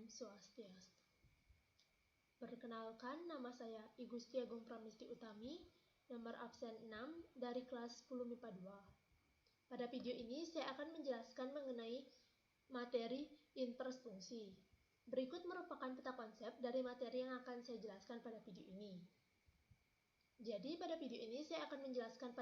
Swastiastu. Perkenalkan, nama saya I Gusti Agung Pramesti Utami, nomor absen 6 dari kelas 10 MIPA 2. Pada video ini saya akan menjelaskan mengenai materi inverse fungsi. Berikut merupakan peta konsep dari materi yang akan saya jelaskan pada video ini. Jadi pada video ini saya akan menjelaskan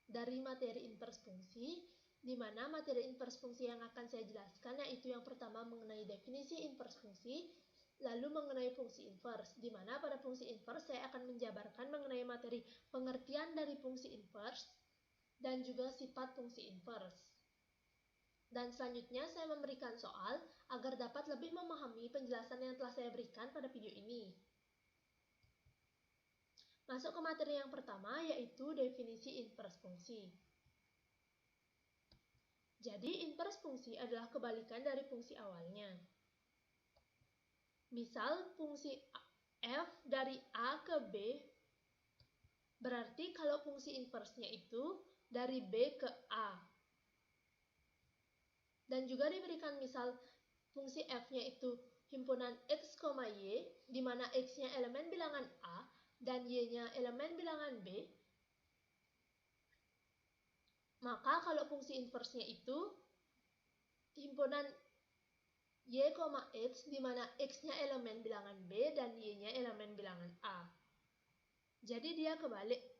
dari materi inverse fungsi, di mana materi inverse fungsi yang akan saya jelaskan yaitu yang pertama mengenai definisi inverse fungsi, lalu mengenai fungsi inverse, di mana pada fungsi inverse saya akan menjabarkan mengenai materi pengertian dari fungsi inverse dan juga sifat fungsi inverse. Dan selanjutnya saya memberikan soal agar dapat lebih memahami penjelasan yang telah saya berikan pada video ini. Masuk ke materi yang pertama yaitu definisi inverse fungsi. Jadi inverse fungsi adalah kebalikan dari fungsi awalnya. Misal fungsi f dari a ke b, berarti kalau fungsi inversenya itu dari b ke a. Dan juga diberikan misal fungsi f-nya itu himpunan x, y, di mana x-nya elemen bilangan a dan y-nya elemen bilangan b. Maka kalau fungsi inversenya itu himpunan y, x, di mana x-nya elemen bilangan b dan y-nya elemen bilangan a. Jadi dia kebalik.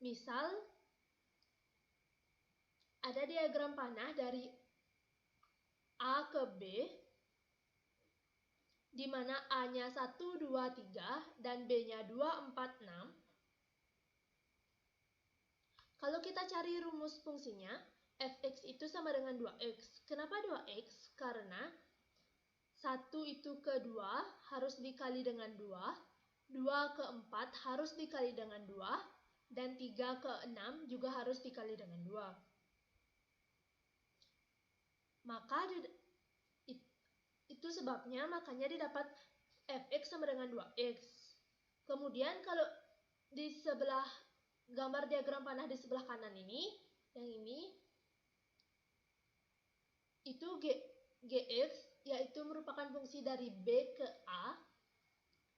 Misal, ada diagram panah dari A ke B, di mana A-nya 1, 2, 3, dan B-nya 2, 4, 6. Kalau kita cari rumus fungsinya, fx itu sama dengan 2x. Kenapa 2x? Karena 1 itu ke 2 harus dikali dengan 2, 2 ke 4 harus dikali dengan 2, dan 3 ke 6 juga harus dikali dengan 2. Maka itu sebabnya makanya didapat fx sama dengan 2x. Kemudian kalau di sebelah gambar diagram panah di sebelah kanan ini, yang ini, itu gx, yaitu merupakan fungsi dari b ke a,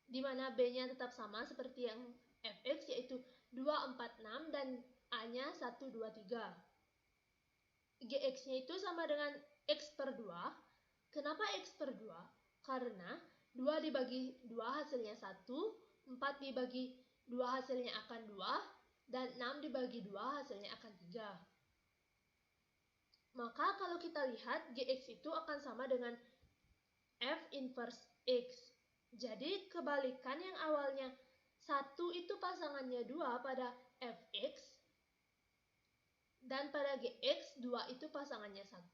di mana b-nya tetap sama seperti yang fx, yaitu 2, 4, 6, dan a-nya 1, 2, 3. Gx-nya itu sama dengan x per 2. Kenapa x per 2? Karena 2 dibagi 2 hasilnya 1, 4 dibagi 2 hasilnya akan 2, dan 6 dibagi 2 hasilnya akan 3. Maka kalau kita lihat Gx itu akan sama dengan F inverse X. Jadi kebalikan yang awalnya 1 itu pasangannya 2 pada Fx, dan pada Gx 2 itu pasangannya 1.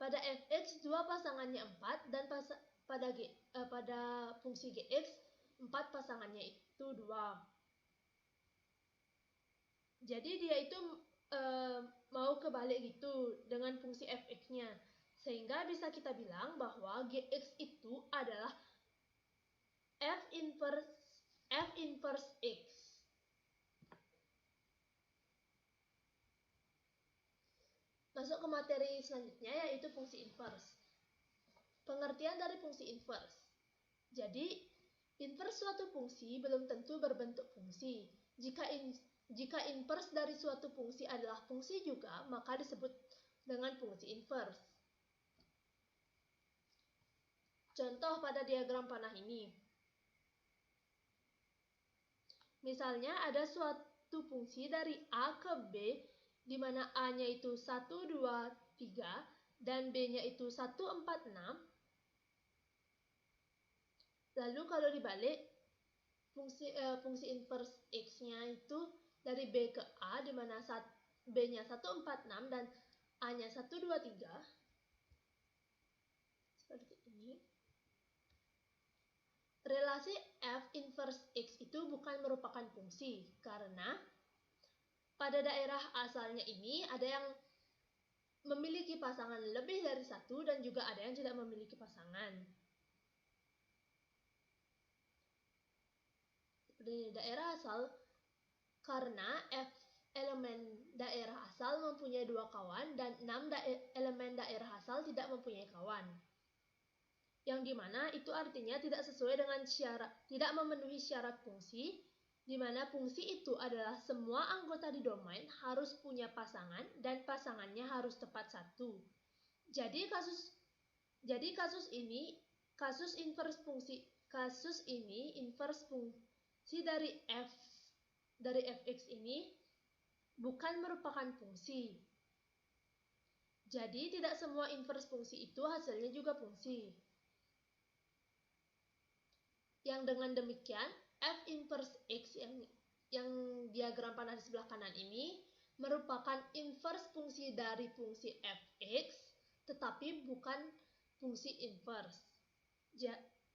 Pada Fx 2 pasangannya 4, dan pada fungsi Gx 4 pasangannya itu 2. Jadi dia itu mau kebalik gitu dengan fungsi fx-nya. Sehingga bisa kita bilang bahwa Gx itu adalah F inverse X. Masuk ke materi selanjutnya yaitu fungsi inverse. Pengertian dari fungsi inverse. Jadi, inverse suatu fungsi belum tentu berbentuk fungsi. Jika inverse dari suatu fungsi adalah fungsi juga, maka disebut dengan fungsi inverse. Contoh pada diagram panah ini. Misalnya ada suatu fungsi dari A ke B, di mana A-nya itu 1, 2, 3, dan B-nya itu 1, 4, 6. Lalu kalau dibalik, fungsi inverse X-nya itu dari B ke A, di mana B-nya 1, 4, 6, dan A-nya 1, 2, 3. Seperti ini. Relasi F inverse X itu bukan merupakan fungsi, karena pada daerah asalnya ini ada yang memiliki pasangan lebih dari satu dan juga ada yang tidak memiliki pasangan. daerah asal karena F elemen daerah asal mempunyai 2 kawan dan 6 elemen daerah asal tidak mempunyai kawan. Yang dimana itu artinya tidak sesuai dengan syarat, tidak memenuhi syarat fungsi, di mana fungsi itu adalah semua anggota di domain harus punya pasangan dan pasangannya harus tepat satu. Jadi kasus ini inverse fungsi dari fx ini bukan merupakan fungsi. Jadi tidak semua inverse fungsi itu hasilnya juga fungsi. Yang dengan demikian f inverse x yang diagram panah di sebelah kanan ini merupakan inverse fungsi dari fungsi fx, tetapi bukan fungsi inverse.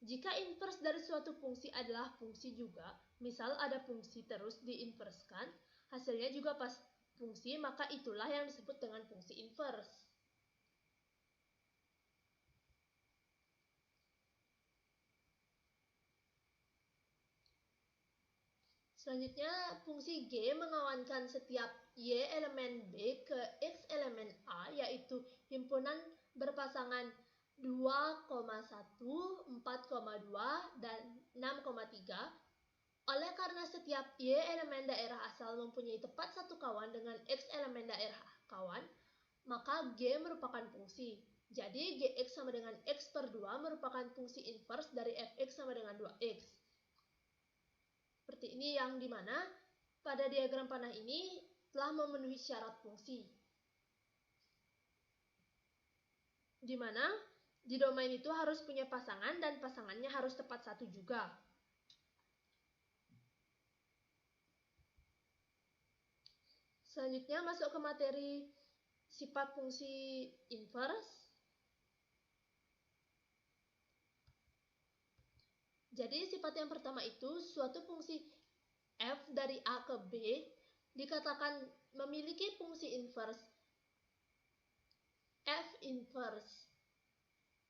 Jika inverse dari suatu fungsi adalah fungsi juga, misal ada fungsi terus diinverskan, hasilnya juga pas fungsi, maka itulah yang disebut dengan fungsi inverse. Selanjutnya, fungsi G mengawankan setiap Y elemen B ke X elemen A, yaitu himpunan berpasangan 2,1, 4,2, dan 6,3. Oleh karena setiap Y elemen daerah asal mempunyai tepat satu kawan dengan X elemen daerah kawan, maka G merupakan fungsi. Jadi Gx sama dengan X per 2 merupakan fungsi inverse dari Fx sama dengan 2X. Seperti ini, yang dimana pada diagram panah ini telah memenuhi syarat fungsi. Dimana di domain itu harus punya pasangan dan pasangannya harus tepat satu juga. Selanjutnya masuk ke materi sifat fungsi inverse. Jadi sifat yang pertama itu suatu fungsi f dari A ke B dikatakan memiliki fungsi inverse f inverse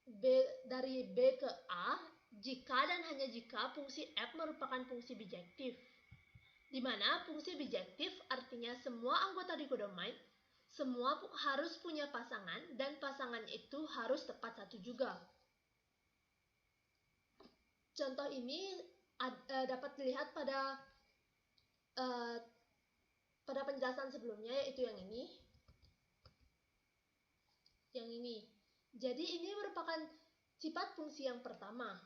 B dari B ke A jika dan hanya jika fungsi f merupakan fungsi bijektif. Di mana fungsi bijektif artinya semua anggota di kodomain semua harus punya pasangan dan pasangan itu harus tepat satu juga. Contoh ini dapat dilihat pada penjelasan sebelumnya, yaitu yang ini. Jadi ini merupakan sifat fungsi yang pertama.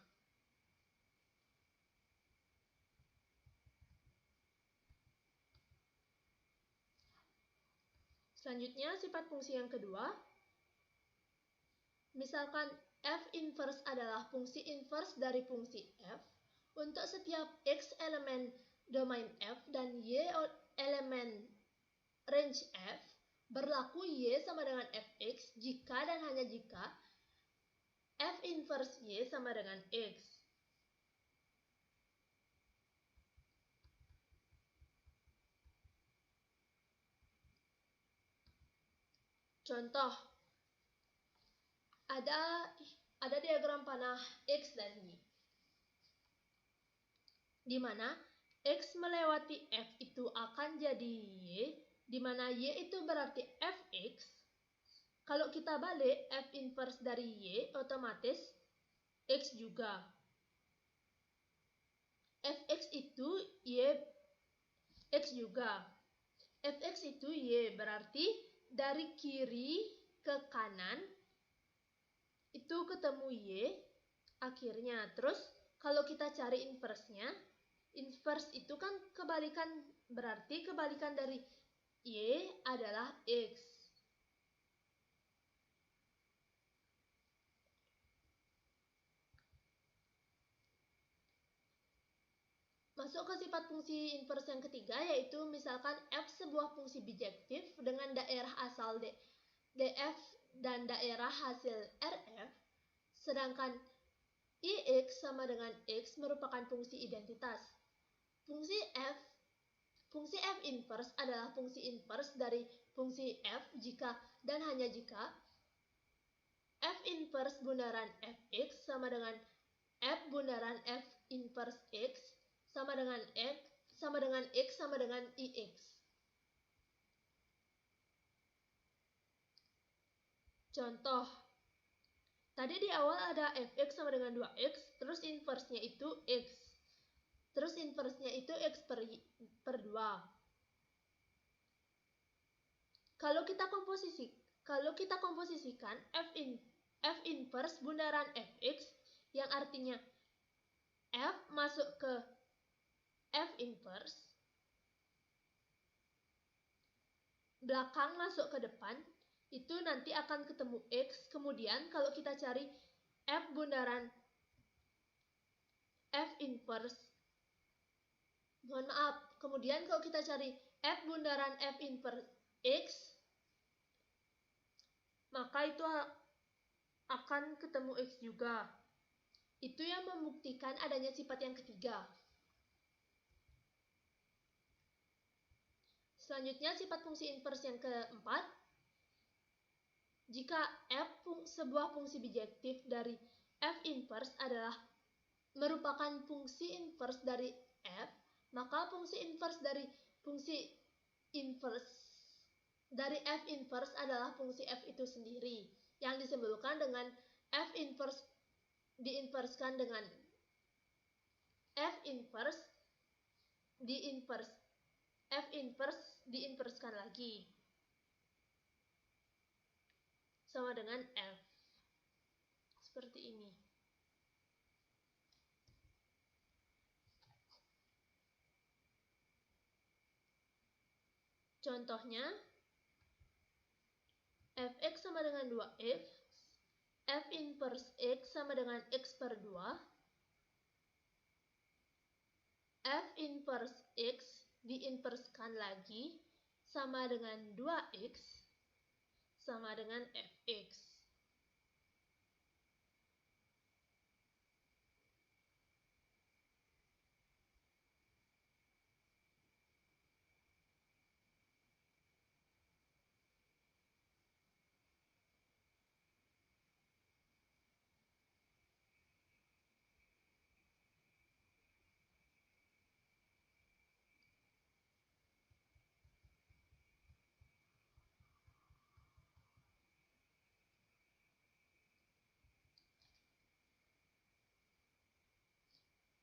Selanjutnya sifat fungsi yang kedua. Misalkan f inverse adalah fungsi inverse dari fungsi f untuk setiap x elemen domain f dan y elemen range f, berlaku y sama dengan fx jika dan hanya jika f inverse y sama dengan x. Contoh, ada diagram panah X dan Y, di mana X melewati F itu akan jadi Y, di mana Y itu berarti Fx. Kalau kita balik F inverse dari Y, otomatis X juga. Fx itu Y, X juga. Fx itu Y, berarti dari kiri ke kanan itu ketemu Y akhirnya. Terus kalau kita cari inverse-nya, inverse itu kan kebalikan, berarti kebalikan dari Y adalah X. Masuk ke sifat fungsi inverse yang ketiga, yaitu misalkan f sebuah fungsi bijektif dengan daerah asal df dan daerah hasil rf, sedangkan ix sama dengan x merupakan fungsi identitas. Fungsi f inverse adalah fungsi inverse dari fungsi f jika dan hanya jika f inverse bundaran fx sama dengan f bundaran f inverse x sama dengan X sama dengan IX. Contoh, tadi di awal ada fx sama dengan 2x, terus inverse-nya itu x. Terus inverse-nya itu x per 2. Kalau kita komposisikan f inverse bundaran fx yang artinya f masuk ke f inverse, belakang masuk ke depan, itu nanti akan ketemu x. Kemudian kalau kita cari f bundaran f inverse, kemudian kalau kita cari f bundaran f inverse x, maka itu akan ketemu x juga. Itu yang membuktikan adanya sifat yang ketiga. Selanjutnya sifat fungsi inverse yang keempat. Jika sebuah fungsi bijektif dari f inverse adalah merupakan fungsi inverse dari f, maka fungsi inverse dari f inverse adalah fungsi f itu sendiri, yang disimbolkan dengan f inverse diinverskan dengan f inverse diinverskan lagi sama dengan f. Seperti ini. Contohnya, fx sama dengan 2x, f inverse x sama dengan x per 2, f inverse x diinverskan lagi sama dengan 2x sama dengan fx.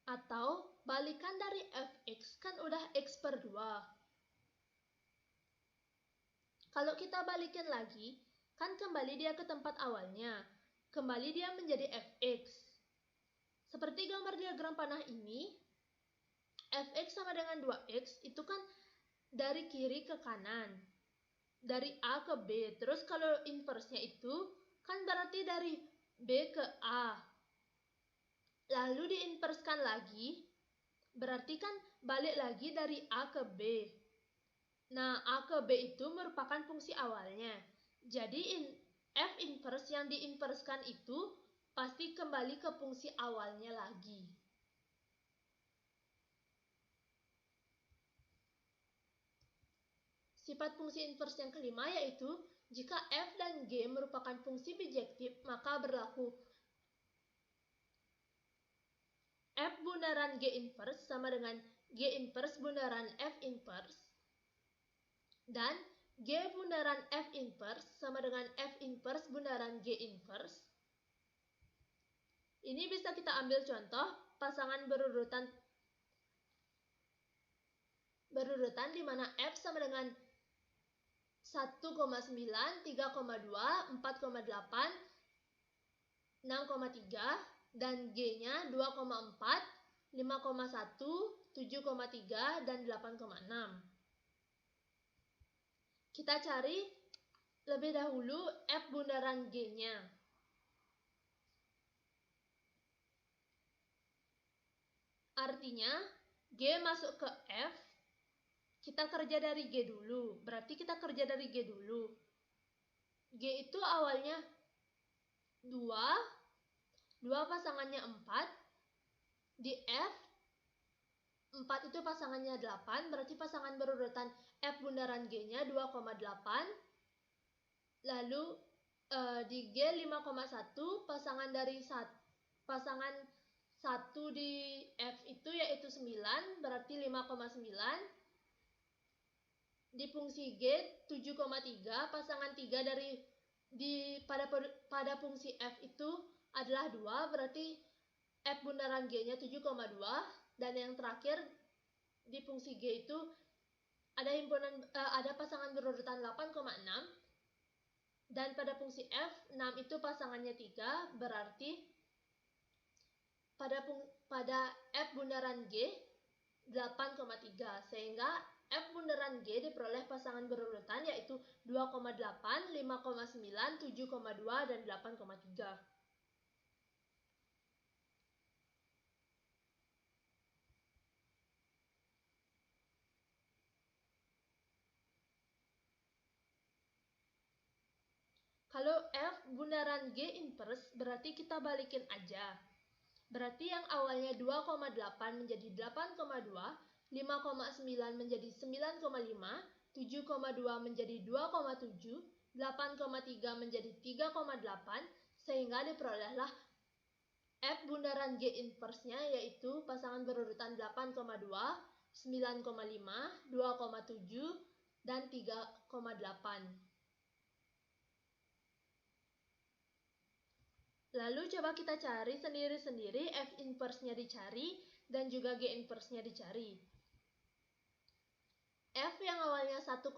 Atau balikan dari fx kan udah x per 2. Kalau kita balikin lagi, kan kembali dia ke tempat awalnya. Kembali dia menjadi fx. Seperti gambar diagram panah ini, fx sama dengan 2x itu kan dari kiri ke kanan. Dari A ke B. Terus kalau inverse-nya itu kan berarti dari B ke A. Lalu diinverskan lagi, berarti kan balik lagi dari A ke B. Nah, A ke B itu merupakan fungsi awalnya. Jadi f inverse yang diinverskan itu pasti kembali ke fungsi awalnya lagi. Sifat fungsi inverse yang kelima yaitu jika f dan g merupakan fungsi bijektif, maka berlaku f bundaran g inverse sama dengan g inverse bundaran f inverse, dan g bundaran f inverse sama dengan f inverse bundaran g inverse. Ini bisa kita ambil contoh pasangan berurutan di mana f sama dengan 1,9, 3,2, 4,8, 6,3, dan G-nya 2,4, 5,1, 7,3, dan 8,6. Kita cari lebih dahulu F bundaran G-nya. Artinya, G masuk ke F, kita kerja dari G dulu. Berarti kita kerja dari G dulu. G itu awalnya 2 pasangannya 4, di F 4 itu pasangannya 8, berarti pasangan berurutan F bundaran G-nya 2,8. Lalu di G 5,1, pasangan 1 di F itu yaitu 9, berarti 5,9. Di fungsi G 7,3, pasangan 3 pada fungsi F itu adalah 2, berarti F bundaran G-nya 7,2. Dan yang terakhir di fungsi G itu ada pasangan berurutan 8,6. Dan pada fungsi F 6 itu pasangannya 3, berarti pada F bundaran G 8,3, sehingga F bundaran G diperoleh pasangan berurutan yaitu 2,8, 5,9, 7,2, dan 8,3. Kalau F bundaran G inverse berarti kita balikin aja. Berarti yang awalnya 2,8 menjadi 8,2, 5,9 menjadi 9,5, 7,2 menjadi 2,7, 8,3 menjadi 3,8, sehingga diperolehlah F bundaran G inverse-nya yaitu pasangan berurutan 8,2, 9,5, 2,7, dan 3,8. Lalu coba kita cari sendiri-sendiri, F inverse-nya dicari dan juga G inverse-nya dicari. F yang awalnya 1,9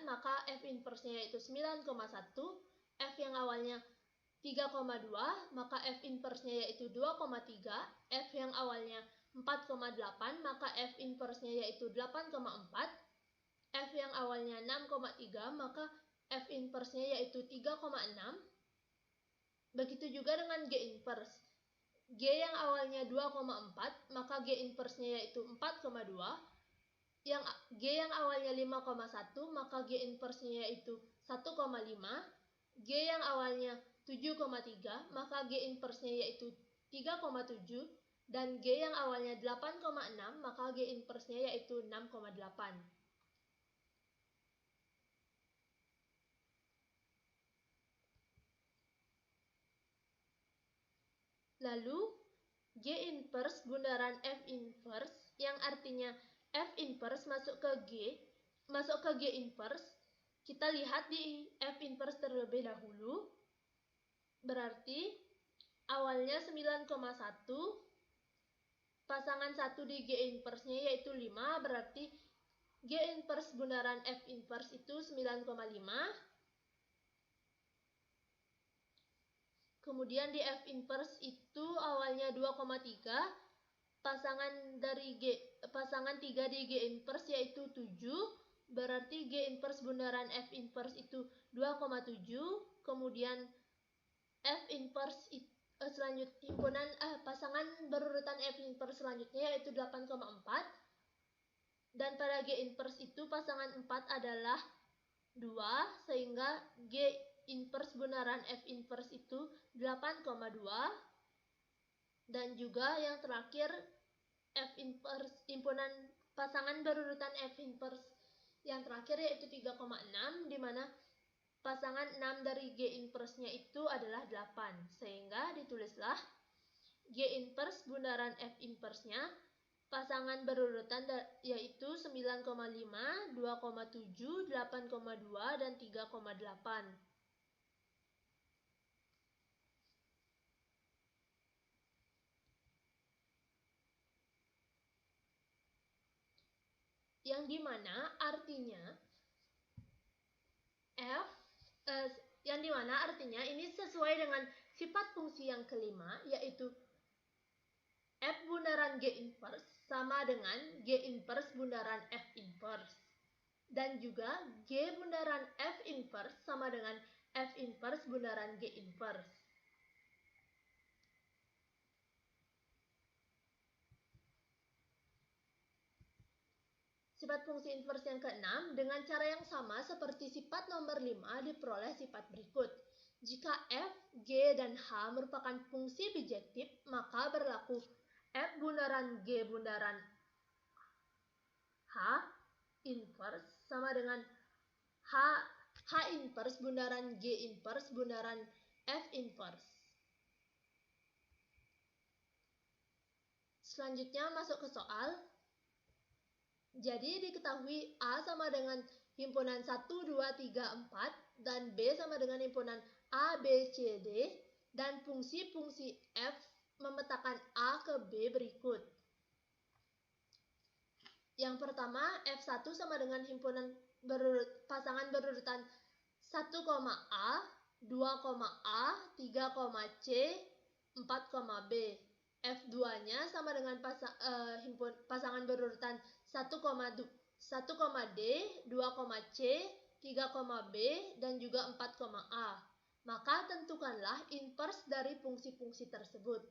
maka F inverse-nya yaitu 9,1. F yang awalnya 3,2 maka F inverse-nya yaitu 2,3. F yang awalnya 4,8 maka F inverse-nya yaitu 8,4. F yang awalnya 6,3 maka F inverse-nya yaitu 3,6. Begitu juga dengan G inverse. G yang awalnya 2,4 maka G inverse-nya yaitu 4,2. G yang awalnya 5,1 maka G inverse-nya yaitu 1,5. G yang awalnya 7,3 maka G inverse-nya yaitu 3,7. Dan G yang awalnya 8,6 maka G inverse-nya yaitu 6,8. Lalu G inverse bundaran F inverse yang artinya F inverse masuk ke G inverse. Kita lihat di F inverse terlebih dahulu. Berarti awalnya 9,1, pasangan 1 di G inverse-nya yaitu 5, berarti G inverse bundaran F inverse itu 9,5. Kemudian di F inverse itu awalnya 2,3, pasangan 3 di G inverse yaitu 7, berarti G inverse bundaran F inverse itu 2,7. Kemudian F inverse pasangan berurutan F inverse selanjutnya yaitu 8,4. Dan pada G inverse itu pasangan 4 adalah 2, sehingga G inverse bundaran F inverse itu 8,2. Dan juga yang terakhir F inverse pasangan berurutan F inverse yang terakhir yaitu 3,6, di mana pasangan 6 dari G inverse-nya itu adalah 8, sehingga ditulislah G inverse bundaran F inverse-nya pasangan berurutan yaitu 9,5, 2,7, 8,2, dan 3,8. Yang dimana artinya ini sesuai dengan sifat fungsi yang kelima, yaitu F bundaran G inverse sama dengan G inverse bundaran F inverse. Dan juga G bundaran F inverse sama dengan F inverse bundaran G inverse. Sifat fungsi inverse yang keenam dengan cara yang sama seperti sifat nomor 5 diperoleh sifat berikut. Jika F, G, dan H merupakan fungsi bijektif, maka berlaku F bundaran G bundaran H inverse sama dengan H inverse bundaran G inverse bundaran F inverse. Selanjutnya masuk ke soal. Jadi diketahui A sama dengan himpunan 1, 2, 3, 4 dan B sama dengan himpunan A, B, C, D dan fungsi-fungsi F memetakan A ke B berikut. Yang pertama, F1 sama dengan himpunan pasangan berurutan 1, A, 2, A, 3, C, 4, B. F2-nya sama dengan pasangan berurutan 1, D, 2, C, 3, B, dan juga 4, Maka tentukanlah inverse dari fungsi-fungsi tersebut.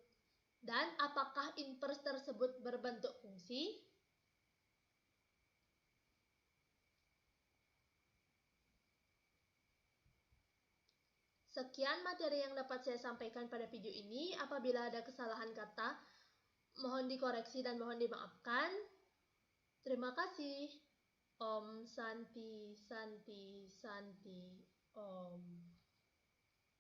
Dan apakah inverse tersebut berbentuk fungsi? Sekian materi yang dapat saya sampaikan pada video ini. Apabila ada kesalahan kata, mohon dikoreksi dan mohon dimaafkan. Terima kasih. Om Santi Santi Santi Om.